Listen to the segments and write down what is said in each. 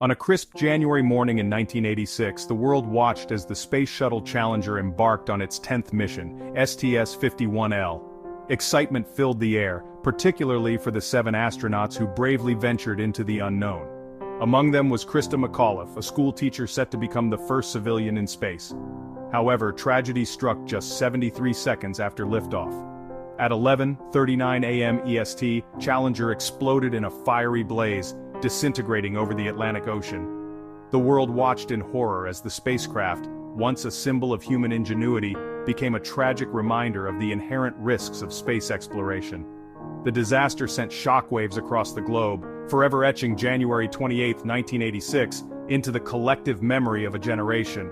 On a crisp January morning in 1986, the world watched as the Space Shuttle Challenger embarked on its 10th mission, STS-51L. Excitement filled the air, particularly for the 7 astronauts who bravely ventured into the unknown. Among them was Krista McAuliffe, a school teacher set to become the first civilian in space. However, tragedy struck just 73 seconds after liftoff. At 11:39 a.m. EST, Challenger exploded in a fiery blaze, disintegrating over the Atlantic Ocean. The world watched in horror as the spacecraft, once a symbol of human ingenuity, became a tragic reminder of the inherent risks of space exploration. The disaster sent shockwaves across the globe, forever etching January 28, 1986, into the collective memory of a generation.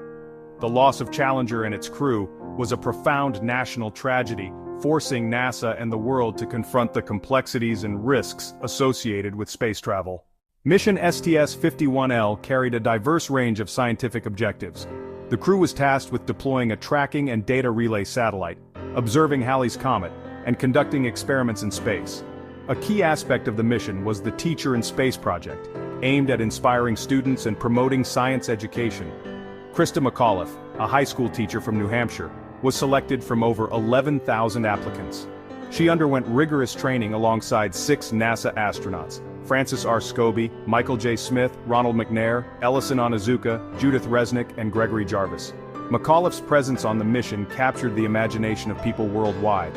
The loss of Challenger and its crew was a profound national tragedy, forcing NASA and the world to confront the complexities and risks associated with space travel. Mission STS-51L carried a diverse range of scientific objectives. The crew was tasked with deploying a tracking and data relay satellite, observing Halley's Comet, and conducting experiments in space. A key aspect of the mission was the Teacher in Space project, aimed at inspiring students and promoting science education. Krista McAuliffe, a high school teacher from New Hampshire, was selected from over 11,000 applicants. She underwent rigorous training alongside 6 NASA astronauts: Francis R. Scobie, Michael J. Smith, Ronald McNair, Ellison Onizuka, Judith Resnick, and Gregory Jarvis. McAuliffe's presence on the mission captured the imagination of people worldwide.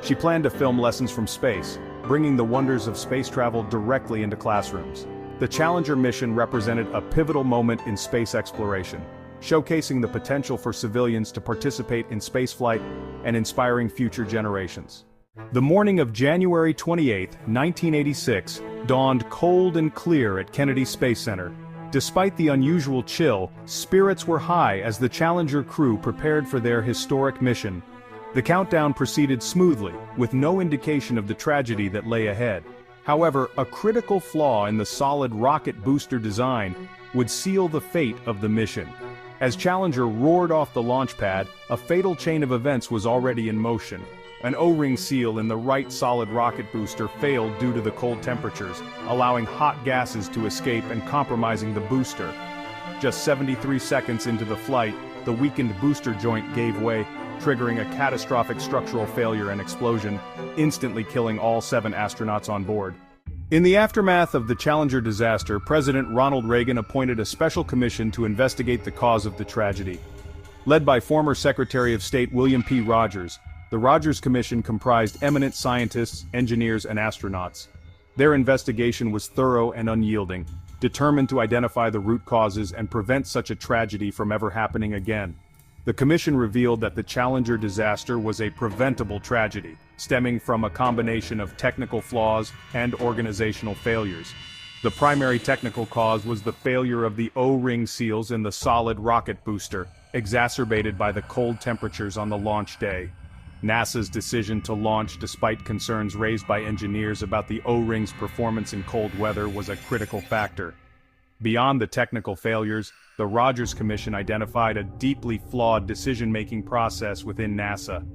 She planned to film lessons from space, bringing the wonders of space travel directly into classrooms. The Challenger mission represented a pivotal moment in space exploration, showcasing the potential for civilians to participate in spaceflight and inspiring future generations. The morning of January 28, 1986, dawned cold and clear at Kennedy Space Center. Despite the unusual chill, spirits were high as the Challenger crew prepared for their historic mission. The countdown proceeded smoothly, with no indication of the tragedy that lay ahead. However, a critical flaw in the solid rocket booster design would seal the fate of the mission. As Challenger roared off the launch pad, a fatal chain of events was already in motion. An O-ring seal in the right solid rocket booster failed due to the cold temperatures, allowing hot gases to escape and compromising the booster. Just 73 seconds into the flight, the weakened booster joint gave way, triggering a catastrophic structural failure and explosion, instantly killing all 7 astronauts on board. In the aftermath of the Challenger disaster, President Ronald Reagan appointed a special commission to investigate the cause of the tragedy. Led by former Secretary of State William P. Rogers, the Rogers Commission comprised eminent scientists, engineers, and astronauts. Their investigation was thorough and unyielding, determined to identify the root causes and prevent such a tragedy from ever happening again. The commission revealed that the Challenger disaster was a preventable tragedy, stemming from a combination of technical flaws and organizational failures. The primary technical cause was the failure of the O-ring seals in the solid rocket booster, exacerbated by the cold temperatures on the launch day. NASA's decision to launch despite concerns raised by engineers about the O-ring's performance in cold weather was a critical factor. Beyond the technical failures, the Rogers Commission identified a deeply flawed decision-making process within NASA.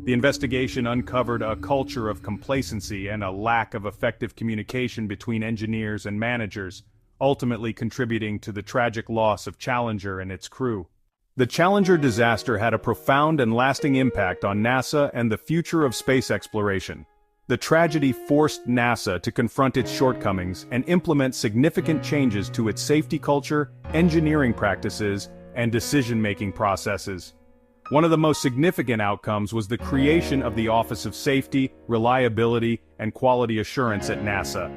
The investigation uncovered a culture of complacency and a lack of effective communication between engineers and managers, ultimately contributing to the tragic loss of Challenger and its crew. The Challenger disaster had a profound and lasting impact on NASA and the future of space exploration. The tragedy forced NASA to confront its shortcomings and implement significant changes to its safety culture, engineering practices, and decision-making processes. One of the most significant outcomes was the creation of the Office of Safety, Reliability, and Quality Assurance at NASA.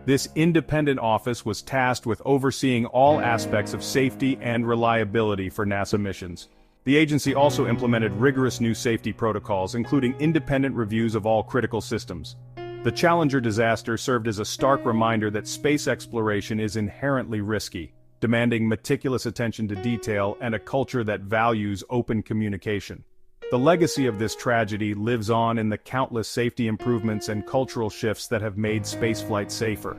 This independent office was tasked with overseeing all aspects of safety and reliability for NASA missions. The agency also implemented rigorous new safety protocols, including independent reviews of all critical systems. The Challenger disaster served as a stark reminder that space exploration is inherently risky, demanding meticulous attention to detail and a culture that values open communication. The legacy of this tragedy lives on in the countless safety improvements and cultural shifts that have made spaceflight safer.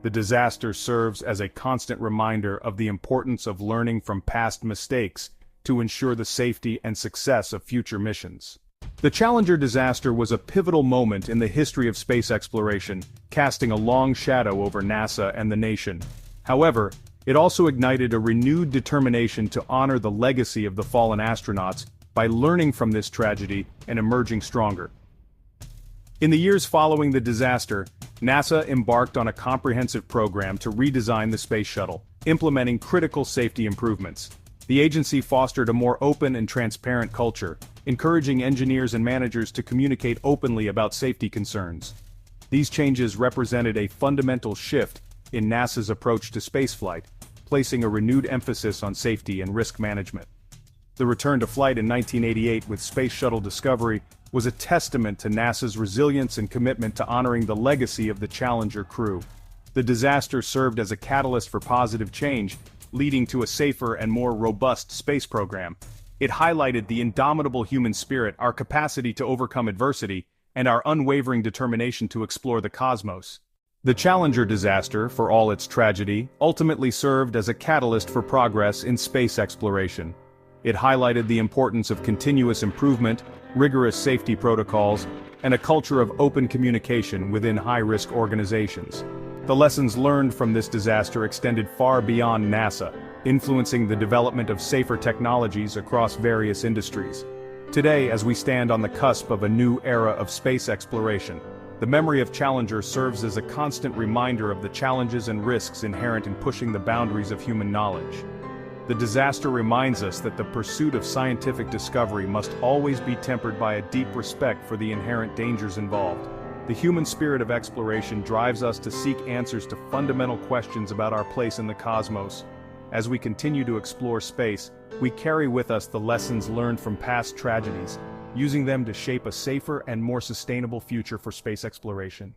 The disaster serves as a constant reminder of the importance of learning from past mistakes to ensure the safety and success of future missions. The Challenger disaster was a pivotal moment in the history of space exploration, casting a long shadow over NASA and the nation. However, It also ignited a renewed determination to honor the legacy of the fallen astronauts by learning from this tragedy and emerging stronger. In the years following the disaster, NASA embarked on a comprehensive program to redesign the Space Shuttle, implementing critical safety improvements. The agency fostered a more open and transparent culture, encouraging engineers and managers to communicate openly about safety concerns. These changes represented a fundamental shift in NASA's approach to spaceflight, placing a renewed emphasis on safety and risk management. The return to flight in 1988 with Space Shuttle Discovery was a testament to NASA's resilience and commitment to honoring the legacy of the Challenger crew. The disaster served as a catalyst for positive change, leading to a safer and more robust space program. It highlighted the indomitable human spirit, our capacity to overcome adversity, and our unwavering determination to explore the cosmos. The Challenger disaster, for all its tragedy, ultimately served as a catalyst for progress in space exploration. It highlighted the importance of continuous improvement, rigorous safety protocols, and a culture of open communication within high-risk organizations. The lessons learned from this disaster extended far beyond NASA, influencing the development of safer technologies across various industries. Today, as we stand on the cusp of a new era of space exploration, the memory of Challenger serves as a constant reminder of the challenges and risks inherent in pushing the boundaries of human knowledge. The disaster reminds us that the pursuit of scientific discovery must always be tempered by a deep respect for the inherent dangers involved. The human spirit of exploration drives us to seek answers to fundamental questions about our place in the cosmos. As we continue to explore space, we carry with us the lessons learned from past tragedies, using them to shape a safer and more sustainable future for space exploration.